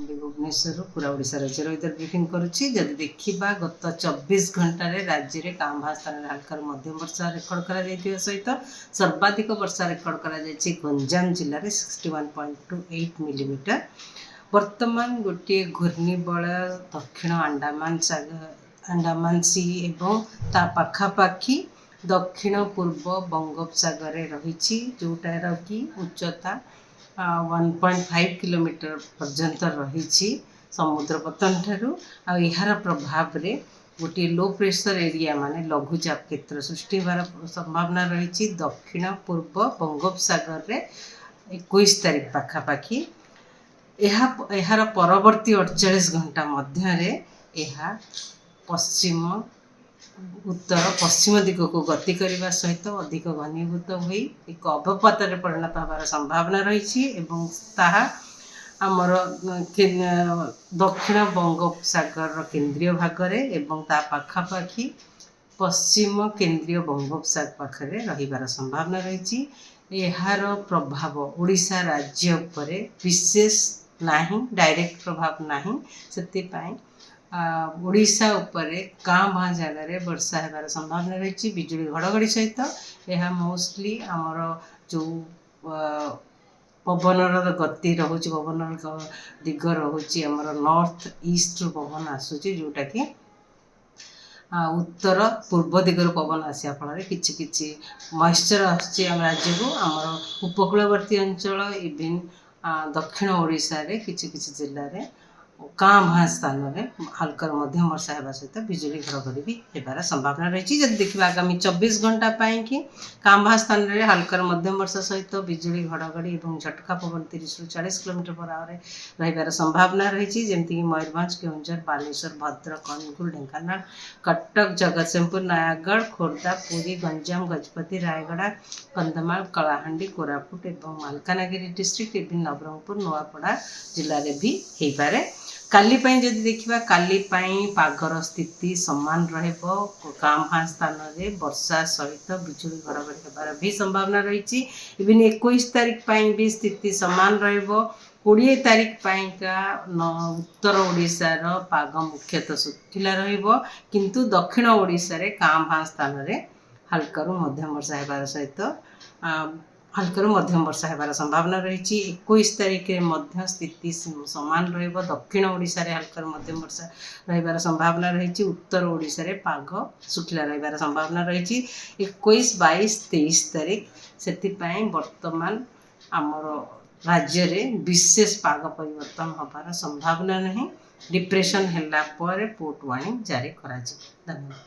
भुवनेश्वर पूरा ओडिशा राज्य इधर ब्रीफिंग करुच्ची जदि देखा गत 24 घंटे राज्य में कांभा स्थान हल्का मध्यम वर्षा रेकर्ड कर सहित सर्वाधिक वर्षा रेकर्ड कर गंजाम जिले में 61.28 मिलीमीटर। वर्तमान गोटे घूर्णिबलय दक्षिण अंडमान सी एवं ता पाखापाखी दक्षिण पूर्व बंगोपसागर रही जोटार कि उच्चता 1.5 किलोमीटर पर्यंत रही समुद्र पतन ठारू यार प्रभाव रे गोटे लो प्रेशर एरिया माने लघुचाप क्षेत्र सृष्टि होवार संभावना रही दक्षिण पूर्व बंगोपसागर रे 21 तारीख पाखापाखी यार परवर्ती 48 घंटा मध्य पश्चिम उत्तर पश्चिम दिग को गति करने सहित अधिक घनीभूत हो एक अवपात परिणत होवार संभावना रही आमर दक्षिण बंगोपसागर केन्द्रीय भाग एवं ता पाखापाखी पश्चिम केन्द्रीय बंगोपसागर पाखरे रहिबार संभावना रही यार प्रभाव ओडिशा राज्य उपरे विशेष नहीं डायरेक्ट प्रभाव नहीं से ओडिशा उपरे गाँ भाँ जगह वर्षा होगार संभावना रही बिजुली घड़घड़ी सहित यह मोस्टली आमर जो पवनर गति रोचे पवन दिग रोचे आमर नॉर्थ ईस्ट पवन आसूची जोटा कि उत्तर पूर्व दिगर पवन आसा फल कि मॉइस्चर आम राज्य को आमर उपकूलवर्ती अंचल इवन दक्षिण ओडिशा रे किछि जिले में गाँ भाँ स्थान में हल्का मध्यम वर्षा होगा सहित बिजुली घड़घड़ी भी होबार संभावना रही जब देखा आगामी 24 घंटा कि गाँ भाँ स्थान में हल्का मध्यम वर्षा सहित बिजुली घड़घड़ी और झटका पवन 30 ରୁ 40 किलोमीटर पर आवर रहिबार संभावना रही जमीक मयूरभंज केउंझर बालेश्वर भद्रक अनुगुल ढेंकानाल कटक जगतसिंहपुर नयागढ़ खोर्धा पुरी गंजाम गजपति रायगढ़ कंधमाल कलाहांडी कोरापुट और मालकानगिरी डिस्ट्रिक्ट इवन नवरंगपुर नुआपड़ा जिले में भी हो पारे। काली जदि देखा काली पागर स्थिति सामान गाँ भाँ स्थान में वर्षा सहित बिजुली घड़घड़ी होबार भी संभावना रही इवन 21 तारीख भी स्थिति सामान र20 तारीख का उत्तर ओडिशार पाग मुख्यतः सुखिला किंतु दक्षिण ओडिशा रे गाँ भाँ स्थान में हल्का मध्यम वर्षा होबार सहित हल्का मध्यम वर्षा होबार संभावना रही 21 तारीख में स्थिति सामान दक्षिण ओडिशा रे हल्का मध्यम वर्षा रहिबार संभावना रही उत्तर ओडिशा रे पाग सुखिला रहिबार संभावना रही 21, 22, 23 तारीख से वर्तमान आमर राज्य रे विशेष पाग परिवर्तन होबार संभावना नहीं डिप्रेशन हैला पर पोर्ट वार्निंग जारी करा। धन्यवाद।